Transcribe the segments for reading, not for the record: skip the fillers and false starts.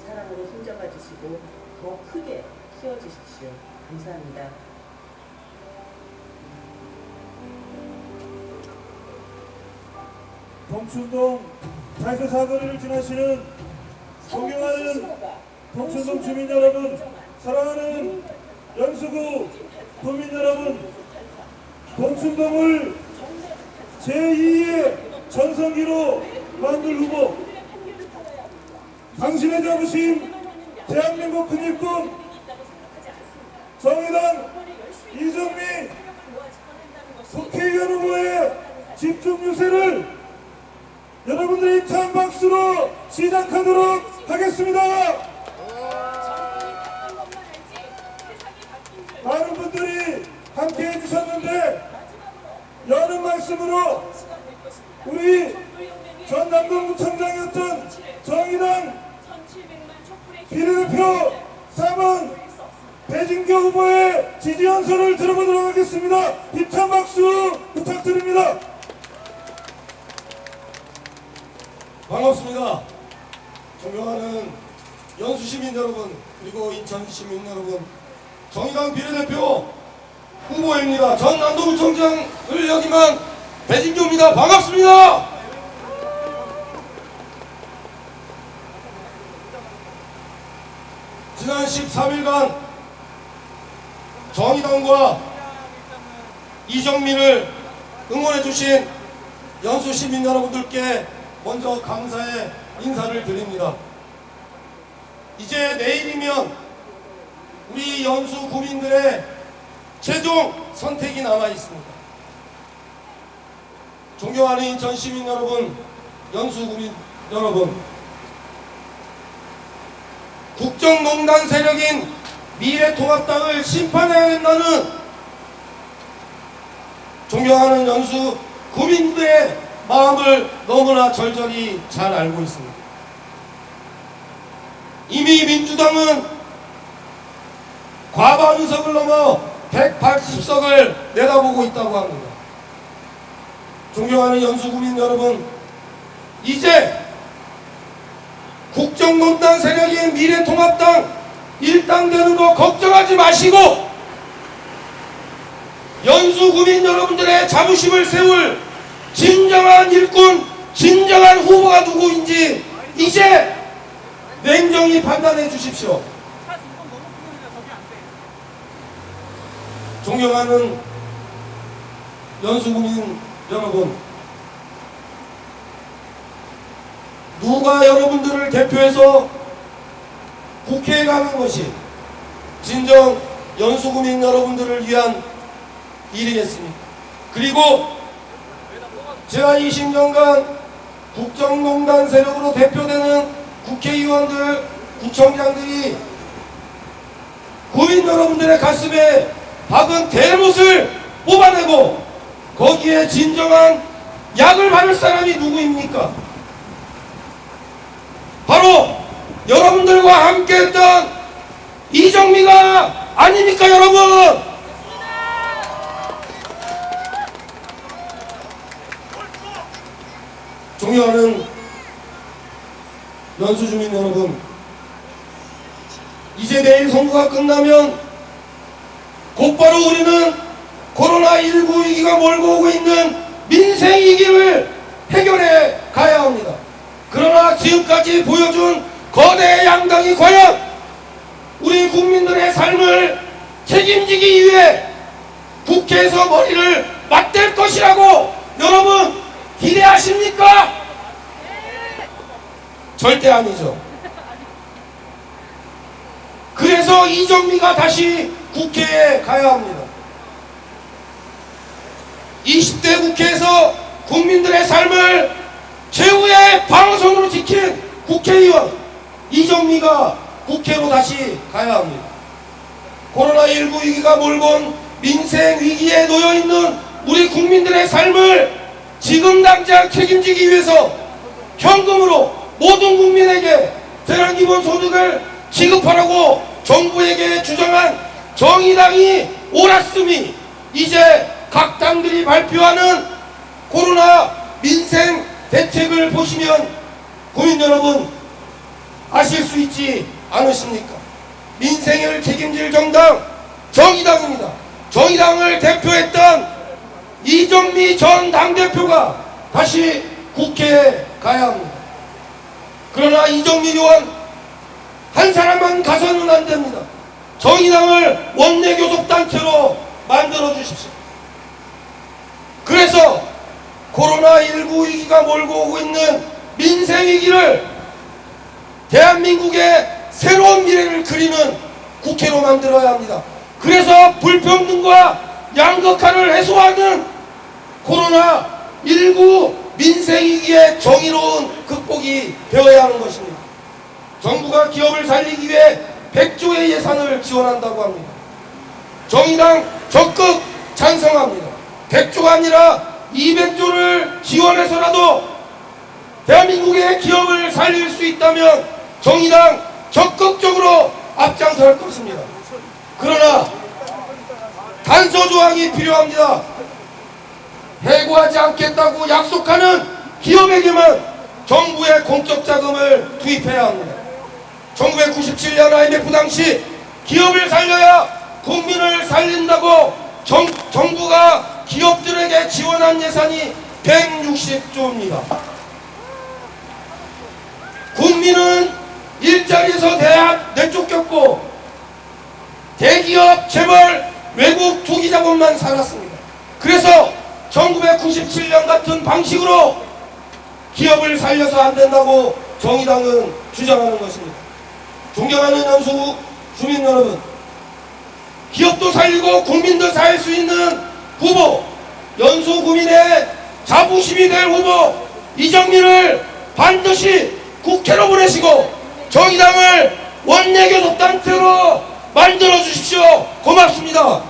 사랑으로 손잡아 주시고 더 크게 키워주십시오. 감사합니다. 동춘동 84거리를 지나시는 존경하는 동춘동 주민 여러분, 사랑하는 연수구 도민 여러분, 동춘동을 제2의 전성기로 만들 후보, 당신의 자부심 대한민국 큰일꿈 정의당 이정미 국회의원 후보의 집중 유세를 여러분들의 힘찬 박수로 시작하도록 하겠습니다. 많은 분들이 함께 해주셨는데 여는 말씀으로 우리 전남동구청장이었던 정의당 비례대표 3번 배진교 후보의 지지 연설을 들어보도록 하겠습니다. 힘찬 박수 부탁드립니다. 반갑습니다. 존경하는 연수시민 여러분, 그리고 인천시민 여러분, 정의당 비례대표 후보입니다. 전 남동구청장을 역임한 배진교입니다. 반갑습니다. 지난 13일간 정의당과 이정민을 응원해주신 연수시민 여러분들께 먼저 감사의 인사를 드립니다. 이제 내일이면 우리 연수 구민들의 최종 선택이 남아 있습니다. 존경하는 인천 시민 여러분, 연수 구민 여러분, 국정농단 세력인 미래통합당을 심판해야 된다는 존경하는 연수 구민들의 마음을 너무나 절절히 잘 알고 있습니다. 이미 민주당은 과반 의석을 넘어 180석을 내다보고 있다고 합니다. 존경하는 연수구민 여러분, 이제 국정농단 세력인 미래통합당 일당되는 거 걱정하지 마시고 연수구민 여러분들의 자부심을 세울 진정한 일꾼, 진정한 후보가 누구인지 이제 냉정히 판단해 주십시오. 존경하는 연수구민 여러분, 누가 여러분들을 대표해서 국회에 가는 것이 진정 연수구민 여러분들을 위한 일이겠습니까? 그리고 제가 20년간 국정농단 세력으로 대표되는 국회의원들, 구청장들이 국민 여러분들의 가슴에 박은 대못을 뽑아내고 거기에 진정한 약을 바를 사람이 누구입니까? 바로 여러분들과 함께했던 이정미가 아닙니까, 여러분? 존경하는 연수주민 여러분, 이제 내일 선거가 끝나면 곧바로 우리는 코로나19 위기가 몰고 오고 있는 민생 위기를 해결해 가야 합니다. 그러나 지금까지 보여준 거대 양당이 과연 우리 국민들의 삶을 책임지기 위해 국회에서 머리를 맞댈 것이라고 여러분 기대하십니까? 절대 아니죠. 그래서 이정미가 다시 국회에 가야 합니다. 20대 국회에서 국민들의 삶을 최후의 방어선으로 지킨 국회의원 이정미가 국회로 다시 가야 합니다. 코로나19 위기가 몰고 온 민생 위기에 놓여있는 우리 국민들의 삶을 지금 당장 책임지기 위해서 현금으로 모든 국민에게 재난기본소득을 지급하라고 정부에게 주장한 정의당이 옳았음이 이제 각 당들이 발표하는 코로나 민생 대책을 보시면 국민 여러분, 아실 수 있지 않으십니까? 민생을 책임질 정당 정의당입니다. 정의당을 대표했던 이정미 전 당대표가 다시 국회에 가야 합니다. 그러나 이정미 의원 한 사람만 가서는 안 됩니다. 정의당을 원내교섭단체로 만들어 주십시오. 그래서 코로나19 위기가 몰고 오고 있는 민생위기를 대한민국의 새로운 미래를 그리는 국회로 만들어야 합니다. 그래서 불평등과 양극화를 해소하는 코로나19 민생위기의 정의로운 극복이 되어야 하는 것입니다. 정부가 기업을 살리기 위해 100조의 예산을 지원한다고 합니다. 정의당 적극 찬성합니다. 100조가 아니라 200조를 지원해서라도 대한민국의 기업을 살릴 수 있다면 정의당 적극적으로 앞장설 것입니다. 그러나 단서조항이 필요합니다. 해고하지 않겠다고 약속하는 기업에게만 정부의 공적 자금을 투입해야 합니다. 1997년 IMF 당시 기업을 살려야 국민을 살린다고 정부가 기업들에게 지원한 예산이 160조입니다. 국민은 일자리에서 내쫓겼고 대기업, 재벌, 외국 투기 자본만 살았습니다. 그래서 1997년 같은 방식으로 기업을 살려서 안 된다고 정의당은 주장하는 것입니다. 존경하는 연수 주민 여러분, 기업도 살리고 국민도 살 수 있는 후보, 연수 구민의 자부심이 될 후보 이정미를 반드시 국회로 보내시고 정의당을 원내교섭단체로 만들어 주십시오. 고맙습니다.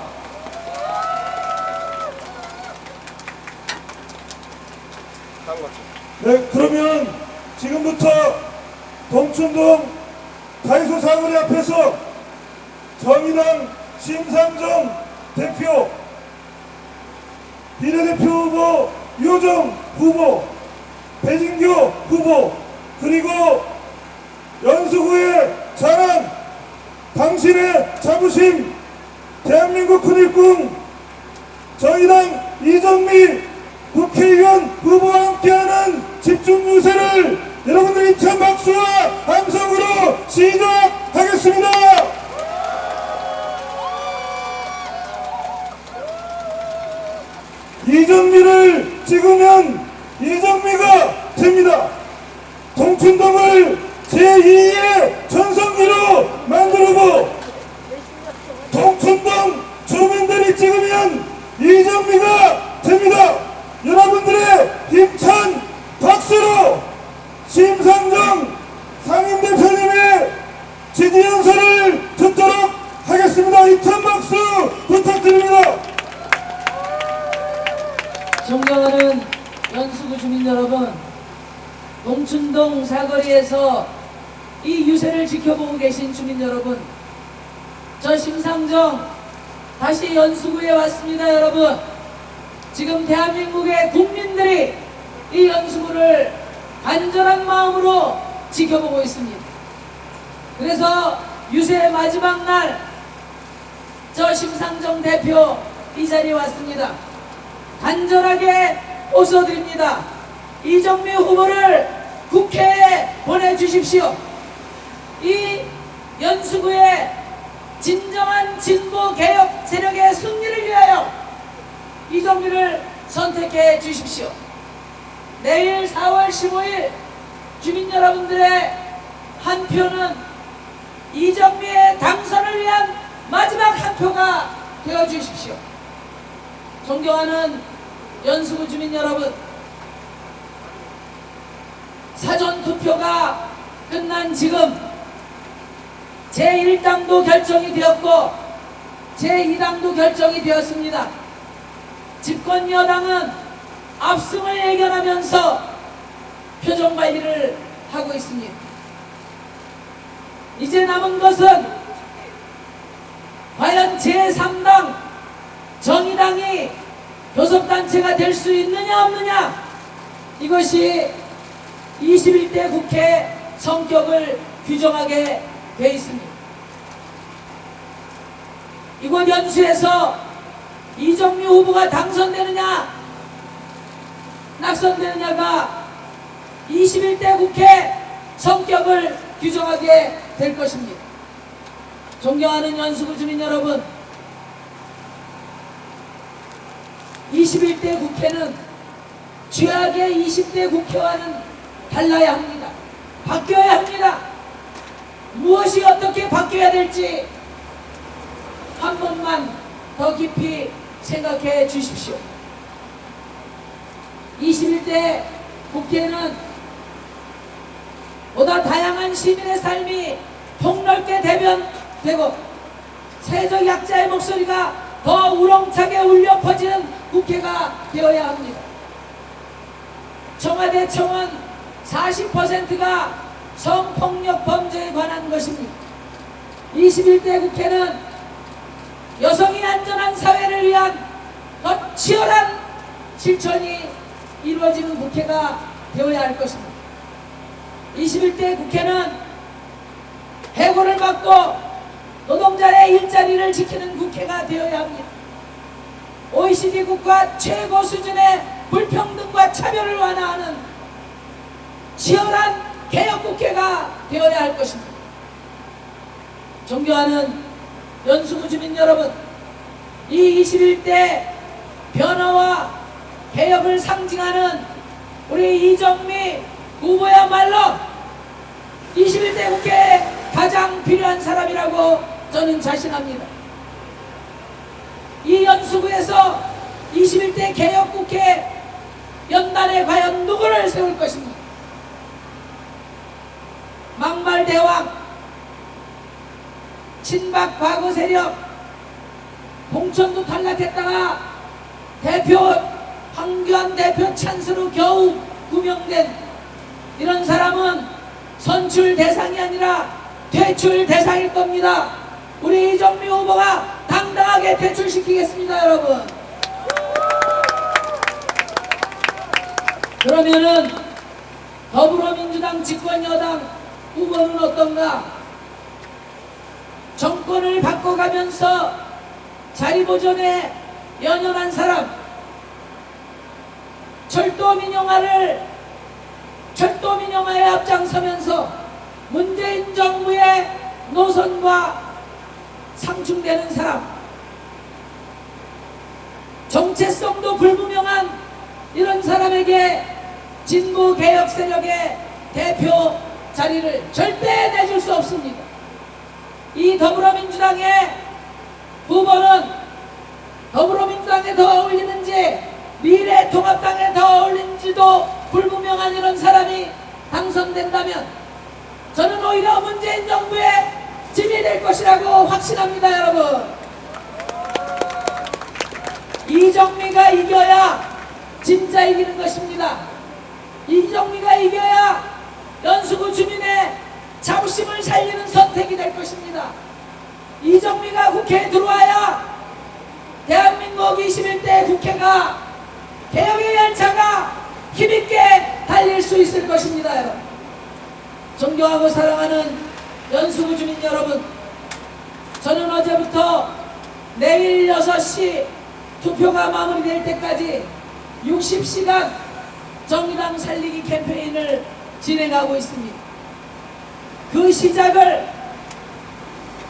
네, 그러면 지금부터 동춘동 다이소 사거리 앞에서 정의당 심상정 대표, 비례대표 후보 유정 후보, 배진교 후보, 그리고 연수구의 자랑, 당신의 자부심, 대한민국 큰일꿈 정의당 이정미 국회의원 후보와 함께하는 집중유세를 여러분들 힘찬 박수와 함성으로 시작하겠습니다. 이정미를 찍으면 이정미가 됩니다. 동춘동을 제2의 전성기로 만들고 동춘동 주민들이 찍으면 이정미가 됩니다. 여러분들의 힘찬 박수로 심상정 상임대표님의 지지연설을 듣도록 하겠습니다. 힘찬 박수 부탁드립니다. 존경하는 연수구 주민 여러분, 동춘동 사거리에서 이 유세를 지켜보고 계신 주민 여러분, 저 심상정 다시 연수구에 왔습니다. 여러분, 지금 대한민국의 국민들이 이 연수구를 간절한 마음으로 지켜보고 있습니다. 그래서 유세의 마지막 날 저 심상정 대표 이 자리에 왔습니다. 간절하게 호소드립니다. 이정미 후보를 국회에 보내주십시오. 이 연수구의 진정한 진보 개혁 세력의 승리를 위하여 이정미를 선택해 주십시오. 내일 4월 15일 주민 여러분들의 한 표는 이정미의 당선을 위한 마지막 한 표가 되어 주십시오. 존경하는 연수구 주민 여러분, 사전투표가 끝난 지금 제1당도 결정이 되었고 제2당도 결정이 되었습니다. 집권 여당은 압승을 예견하면서 표정관리를 하고 있습니다. 이제 남은 것은 과연 제3당 정의당이 교섭단체가 될 수 있느냐 없느냐, 이것이 21대 국회 성격을 규정하게 돼 있습니다. 이곳 연수에서 이정미 후보가 당선되느냐 낙선되느냐가 21대 국회 성격을 규정하게 될 것입니다. 존경하는 연수구 주민 여러분, 21대 국회는 최악의 20대 국회와는 달라야 합니다. 바뀌어야 합니다. 무엇이 어떻게 바뀌어야 될지 한 번만 더 깊이 생각해 주십시오. 21대 국회는 보다 다양한 시민의 삶이 폭넓게 대변되고 사회적 약자의 목소리가 더 우렁차게 울려 퍼지는 국회가 되어야 합니다. 청와대 청원 40%가 성폭력 범죄에 관한 것입니다. 21대 국회는 여성이 안전한 사회를 위한 더 치열한 실천이 이루어지는 국회가 되어야 할 것입니다. 21대 국회는 해고를 막고 노동자의 일자리를 지키는 국회가 되어야 합니다. OECD 국가 최고 수준의 불평등과 차별을 완화하는 치열한 개혁국회가 되어야 할 것입니다. 존경하는 연수구 주민 여러분, 이 21대 변화와 개혁을 상징하는 우리 이정미 후보야말로 21대 국회에 가장 필요한 사람이라고 저는 자신합니다. 이 연수구에서 21대 개혁국회 연단에 과연 누구를 세울 것입니까? 막말대왕, 친박 과거 세력, 공천도 탈락했다가 황교안 대표 찬스로 겨우 구명된 이런 사람은 선출 대상이 아니라 퇴출 대상일 겁니다. 우리 이정미 후보가 당당하게 퇴출시키겠습니다, 여러분. 그러면은 더불어민주당 집권 여당 후보는 어떤가? 정권을 바꿔가면서 자리보존에 연연한 사람, 철도민영화에 앞장서면서 문재인 정부의 노선과 상충되는 사람, 정체성도 불분명한 이런 사람에게 진보 개혁 세력의 대표 자리를 절대 내줄 수 없습니다. 이 더불어민주당의 후보는 더불어민주당에 더 어울리는지 미래통합당에 더 어울리는지도 불분명한 이런 사람이 당선된다면 저는 오히려 문재인 정부의 짐이 될 것이라고 확신합니다, 여러분. 이정미가 이겨야 진짜 이기는 것입니다. 이정미가 이겨야 연수구 주민의 자부심을 살리는 선택이 될 것입니다. 이정미가 국회에 들어와야 대한민국 21대 국회가 개혁의 열차가 힘있게 달릴 수 있을 것입니다. 여러분. 존경하고 사랑하는 연수구 주민 여러분, 저는 어제부터 내일 6시 투표가 마무리될 때까지 60시간 정의당 살리기 캠페인을 진행하고 있습니다. 그 시작을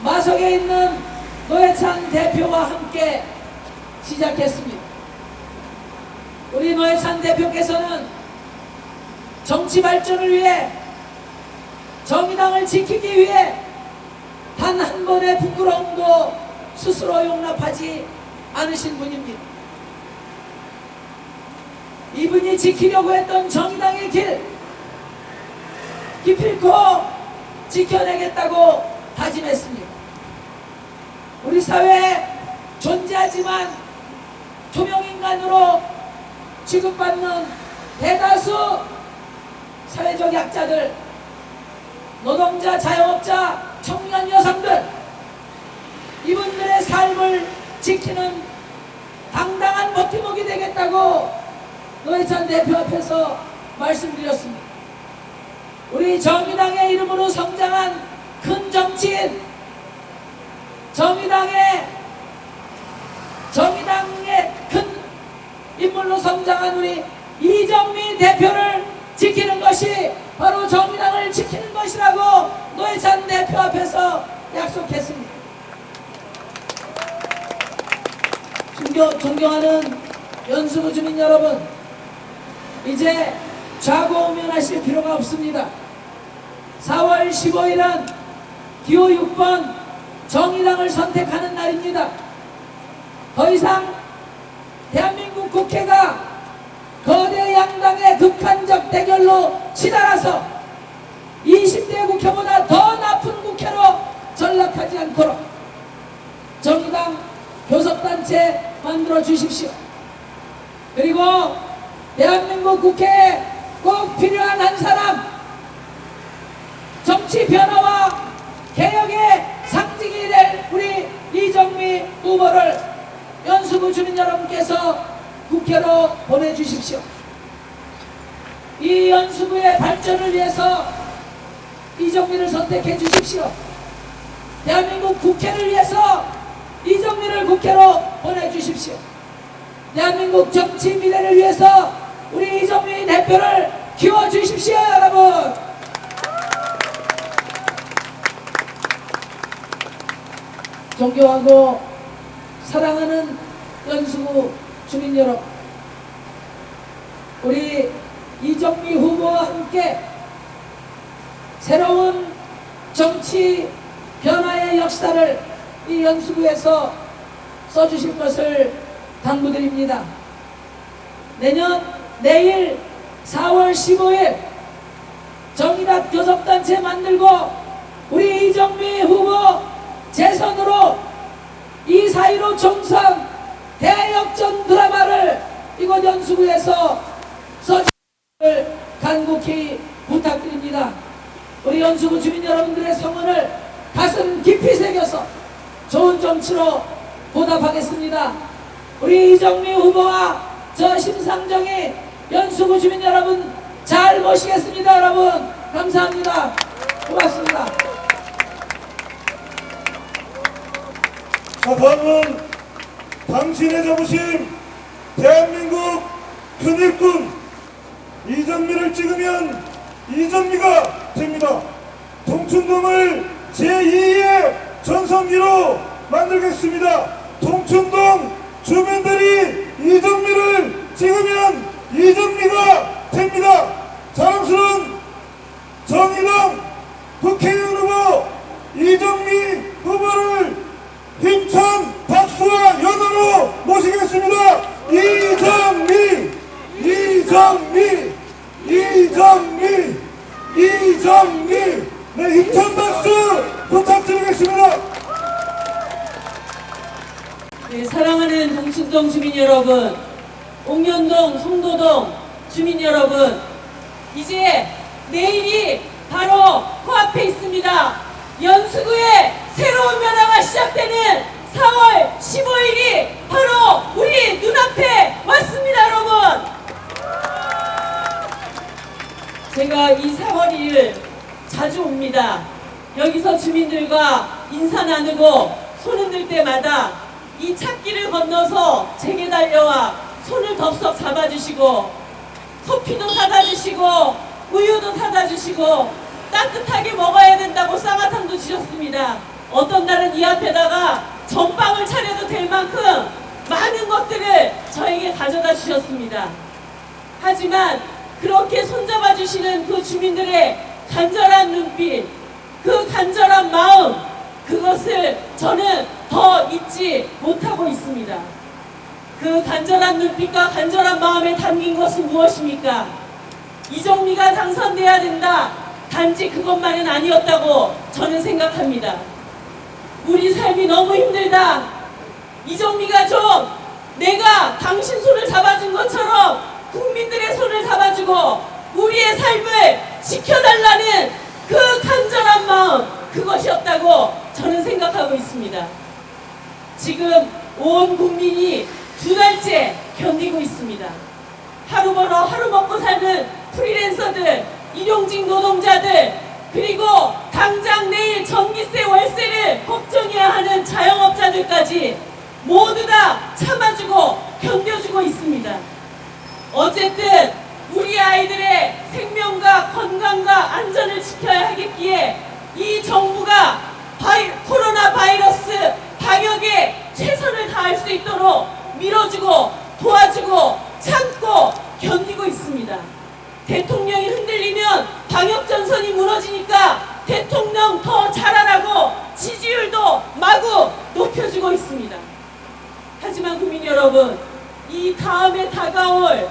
마석에 있는 노회찬 대표와 함께 시작했습니다. 우리 노회찬 대표께서는 정치 발전을 위해, 정의당을 지키기 위해 단 한 번의 부끄러움도 스스로 용납하지 않으신 분입니다. 이분이 지키려고 했던 정의당의 길 기필코 지켜내겠다고 다짐했습니다. 우리 사회에 존재하지만 투명인간으로 취급받는 대다수 사회적 약자들, 노동자, 자영업자, 청년 여성들, 이분들의 삶을 지키는 당당한 버팀목이 되겠다고 노회찬 대표 앞에서 말씀드렸습니다. 우리 정의당의 이름으로 성장한 큰 정치인, 정의당의 큰 인물로 성장한 우리 이정미 대표를 지키는 것이 바로 정의당을 지키는 것이라고 노회찬 대표 앞에서 약속했습니다. 존경하는 연수구 주민 여러분, 이제 좌고우면하실 필요가 없습니다. 4월 15일은 기호 6번 정의당을 선택하는 날입니다. 더 이상 대한민국 국회가 거대 양당의 극한적 대결로 치달아서 20대 국회보다 더 나쁜 국회로 전락하지 않도록 정의당 교섭단체 만들어 주십시오. 그리고 대한민국 국회에 꼭 필요한 한 사람, 정치 변화와 개혁의 상징이 될 우리 이정미 후보를 연수구 주민 여러분께서 국회로 보내주십시오. 이 연수구의 발전을 위해서 이정미를 선택해 주십시오. 대한민국 국회를 위해서 이정미를 국회로 보내주십시오. 대한민국 정치 미래를 위해서 우리 이정미 대표를 키워주십시오, 여러분. 존경하고 사랑하는 연수구 주민 여러분, 우리 이정미 후보와 함께 새로운 정치 변화의 역사를 이 연수구에서 써주실 것을 당부드립니다. 내일 4월 15일 정의당 교섭단체 만들고 우리 이정미 후보 재선으로 2.4.15 총선 대역전 드라마를 이곳 연수구에서 써주시기를 간곡히 부탁드립니다. 우리 연수구 주민 여러분들의 성원을 가슴 깊이 새겨서 좋은 정치로 보답하겠습니다. 우리 이정미 후보와 저 심상정이 연수구 주민 여러분 잘 모시겠습니다. 여러분 감사합니다. 고맙습니다. 자, 다음은 당신의 자부심 대한민국 큰일꾼 이정미를 찍으면 이정미가 됩니다. 통춘동을 제2의 전성기로 만들겠습니다. 통춘동 주민들이 이정미를 찍으면 이정미가 됩니다. 자랑스러운 정의당 국회의원 후보 이정미 후보를 힘찬 박수와 연호로 모시겠습니다. 이정미, 이정미, 이정미, 이정미. 네, 힘찬 박수 부탁드리겠습니다. 네, 사랑하는 동춘동 주민 여러분, 옥년동, 송도동 주민 여러분, 이제 내일이 바로 코앞에 있습니다. 연수구의 새로운 변화가 시작되는 4월 15일이 바로 우리 눈앞에 왔습니다, 여러분. 제가 이 4월 1일 자주 옵니다. 여기서 주민들과 인사 나누고 손 흔들 때마다 이 찾길을 건너서 제게 달려와 손을 덥석 잡아주시고 커피도 사다 주시고 우유도 사다 주시고 따뜻하게 먹어야 된다고 쌍화탕도 주셨습니다. 어떤 날은 이 앞에다가 전빵을 차려도 될 만큼 많은 것들을 저에게 가져다 주셨습니다. 하지만 그렇게 손잡아 주시는 그 주민들의 간절한 눈빛, 그 간절한 마음, 그것을 저는 더 잊지 못하고 있습니다. 그 간절한 눈빛과 간절한 마음에 담긴 것은 무엇입니까? 이정미가 당선돼야 된다. 단지 그것만은 아니었다고 저는 생각합니다. 우리 삶이 너무 힘들다. 이정미가 좀 내가 당신 손을 잡아준 것처럼 국민들의 손을 잡아주고 우리의 삶을 지켜달라는 그 간절한 마음, 그것이었다고 저는 생각하고 있습니다. 지금 온 국민이 2달째 견디고 있습니다. 하루 벌어 하루 먹고 사는 프리랜서들, 일용직 노동자들, 그리고 당장 내일 전기세 월세를 걱정해야 하는 자영업자들까지 모두 다 참아주고 견뎌주고 있습니다. 어쨌든 우리 아이들의 생명과 건강과 안전을 지켜야 하겠기에 이 정부가 코로나 바이러스 방역에 최선을 다할 수 있도록 밀어주고 도와주고 참고 견디고 있습니다. 대통령이 흔들리면 방역전선이 무너지니까 대통령 더 잘하라고 지지율도 마구 높여주고 있습니다. 하지만 국민 여러분, 이 다음에 다가올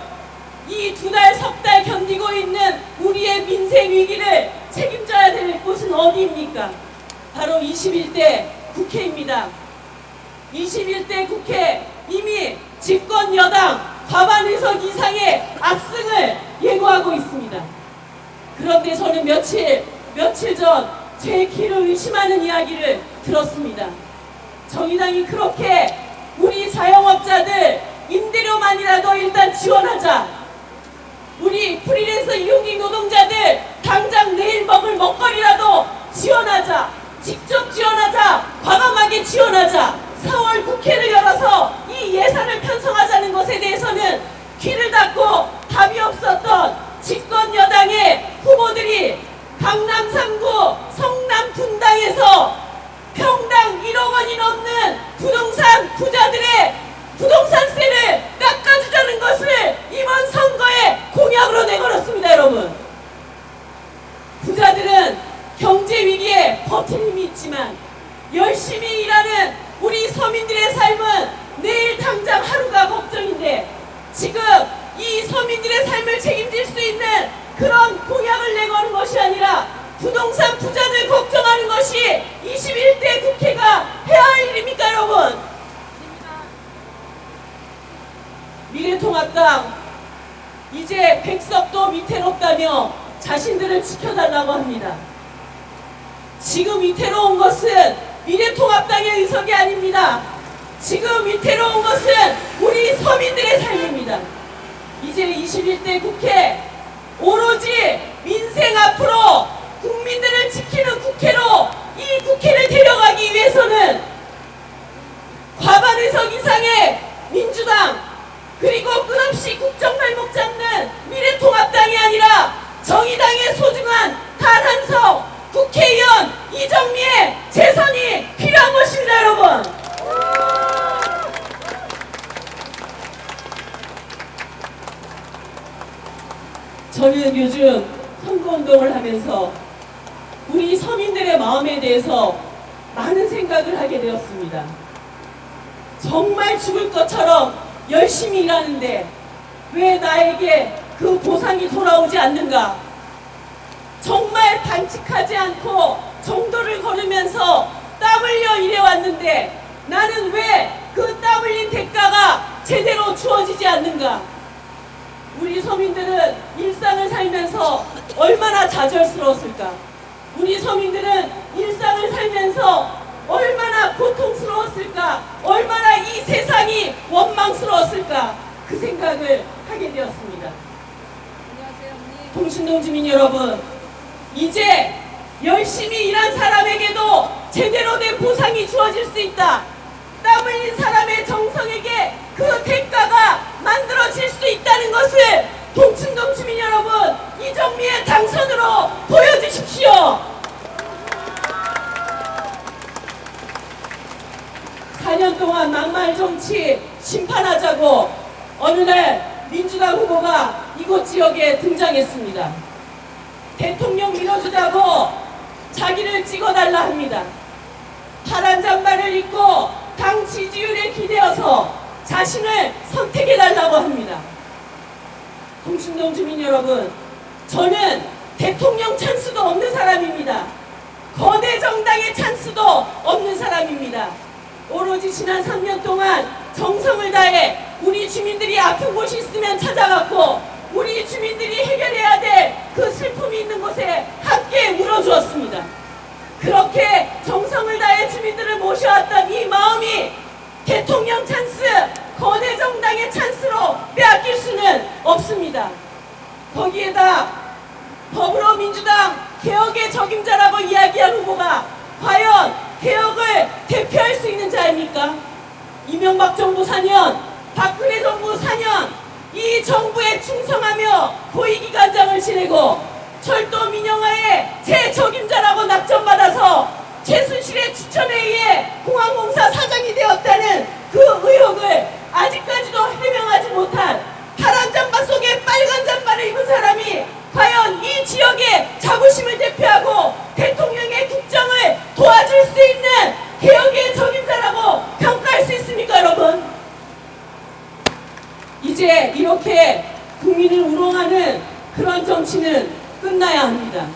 이 2달, 석 달 견디고 있는 우리의 민생 위기를 책임져야 될 곳은 어디입니까? 바로 21대 국회입니다. 21대 국회 이미 집권 여당 과반 의석 이상의 압승을 예고하고 있습니다. 그런데 저는 며칠 전 제 귀를 의심하는 이야기를 들었습니다. 정의당이 그렇게 우리 자영업자들 임대료만이라도 일단 지원하자, 우리 프리랜서 일용직 노동자들 당장 내일 먹을 먹거리라도 지원하자, 직접 지원하자, 과감하게 지원하자, 4월 국회를 열어서 이 예산을 편성하자는 것에 대해서는 귀를 닫고 답이 없었던 집권 여당의 후보들이 강남 3구 성남 분당에서 평당 1억 원이 넘는 부동산 부자들의 부동산세를 깎아주자는 것을 이번 선거에 공약으로 내걸었습니다. 여러분, 부자들은 경제 위기에 버틸 힘이 있지만 열심히 일하는 우리 서민들의 삶은 내일 당장 하루가 걱정인데, 지금 이 서민들의 삶을 책임질 수 있는 그런 공약을 내거는 것이 아니라 부동산 부자들 걱정하는 것이 21대 국회가 해야 할 일입니까? 여러분, 미래통합당 이제 백석도 위태롭다며 자신들을 지켜달라고 합니다. 지금 위태로운 것은 미래통합당의 의석이 아닙니다. 지금 위태로운 것은 우리 서민들의 삶입니다. 이제 21대 국회 오로지 민생 앞으로 국민들을 지키는 국회로 이 국회를 데려가기 위해서는 과반 의석 이상의 민주당, 그리고 끝없이 국정발목 잡는 미래통합당이 아니라 정의당의 소중한 단 한 석 국회의원 이정미의 재선이 필요한 것입니다. 여러분, 저는 요즘 선거운동을 하면서 우리 서민들의 마음에 대해서 많은 생각을 하게 되었습니다. 정말 죽을 것처럼 열심히 일하는데 왜 나에게 그 보상이 돌아오지 않는가? 정말 반칙하지 않고 정도를 걸으면서 땀 흘려 일해왔는데 나는 왜 그 땀 흘린 대가가 제대로 주어지지 않는가? 우리 서민들은 일상을 살면서 얼마나 좌절스러웠을까? 우리 서민들은 일상을 살면서 얼마나 고통스러웠을까? 얼마나 이 세상이 원망스러웠을까? 그 생각을 하게 되었습니다. 통신동 주민 여러분, 이제 열심히 일한 사람에게도 제대로 된 보상이 주어질 수 있다. 땀 흘린 사람의 정성에게 그 대가가 만들어질 수 있다는 것을 통신동 주민 여러분, 이정미의 당선으로 보여주십시오. 4년 동안 막말 정치 심판하자고 어느 날 민주당 후보가 이곳 지역에 등장했습니다. 대통령 밀어주자고 자기를 찍어달라 합니다. 파란 잠바를 입고 당 지지율에 기대어서 자신을 선택해달라고 합니다. 통신동 주민 여러분, 저는 대통령 찬스도 없는 사람입니다. 거대 정당의 찬스도 없는 사람입니다. 오로지 지난 3년 동안 정성을 다해 우리 주민들이 아픈 곳이 있으면 찾아갔고, 우리 주민들이 해결해야 될 그 슬픔이 있는 곳에 함께 물어주었습니다. 그렇게 정성을 다해 주민들을 모셔왔던 이 마음이 대통령 찬스, 거대 정당의 찬스로 빼앗길 수는 없습니다. 거기에다 더불어민주당 개혁의 적임자라고 이야기한 후보가 과연 개혁을 대표할 수 있는 자입니까? 이명박 정부 4년, 박근혜 정부 4년, 이 정부에 충성하며 고위기관장을 지내고 철도 민영화의 제 적임자라고 낙점받아서 최순실의 추천에 의해 공항공사 사장이 되었다는 그 의혹을 아직까지도 해명하지 못한 파란 잠바 속에 빨간 잠바를 입은 사람이 과연 이 지역의 자부심을 대표하고 대통령의 국정을 도와줄 수 있는 개혁의 적임자라고 평가할 수 있습니까, 여러분? 이제 이렇게 국민을 우롱하는 그런 정치는 끝나야 합니다.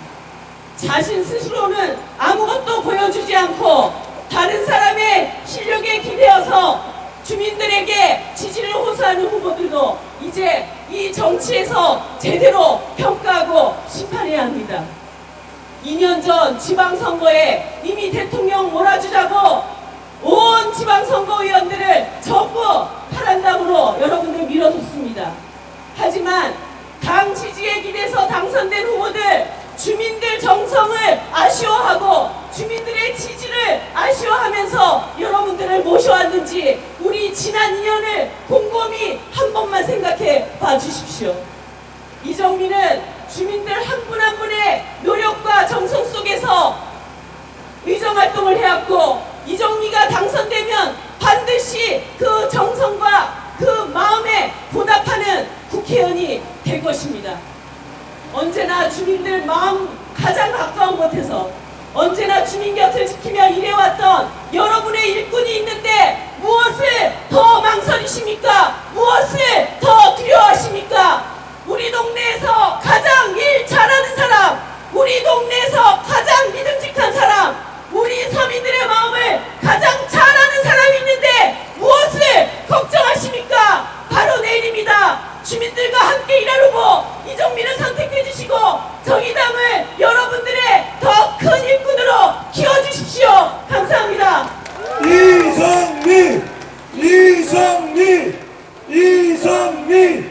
자신 스스로는 아무것도 보여주지 않고 다른 사람의 실력에 기대어서 주민들에게 지지를 호소하는 후보들도 이제 이 정치에서 제대로 평가하고 심판해야 합니다. 2년 전 지방선거에 이미 대통령 몰아주자고 온 지방선거위원들을 전부 파란당으로 여러분들 밀어줬습니다. 하지만 당 지지에 기대서 당선된 후보들 주민들 정성을 아쉬워하고 주민들의 지지를 아쉬워하면서 여러분들을 모셔왔는지 우리 지난 2년을 곰곰이 한 번만 생각해 봐주십시오. 이정미는 주민들 한 분 한 분의 노력과 정성 속에서 의정활동을 해왔고 이정미가 당선되면 반드시 그 정성과 그 마음에 보답하는 국회의원이 될 것입니다. 언제나 주민들 마음 가장 가까운 곳에서 언제나 주민 곁을 지키며 일해왔던 여러분의 일꾼이 있는데 무엇을 더 망설이십니까? 무엇을 더 두려워하십니까? 우리 동네에서 가장 일 잘하는 사람, 우리 동네에서 가장 믿음직한 사람, 우리 서민들의 마음을 가장 잘 아는 사람이 있는데 무엇을 걱정하십니까? 바로 내일입니다. 주민들과 함께 일할 후보 이정미를 선택해 주시고 정의당을 여러분들의 더 큰 일꾼으로 키워주십시오. 감사합니다. 이정미, 이정미, 이정미,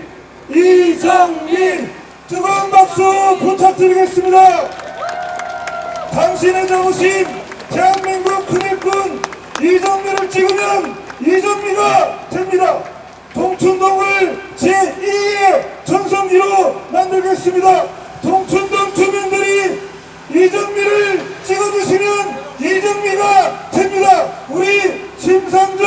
이정미, 뜨거운 박수 부탁드리겠습니다. 당신의 자부심 대한민국 큰일꾼 이정미를 찍으면 이정미가 됩니다. 동춘동을 제2의 전성기로 만들겠습니다. 동춘동 주민들이 이정미를 찍어주시면 이정미가 됩니다. 우리 심상정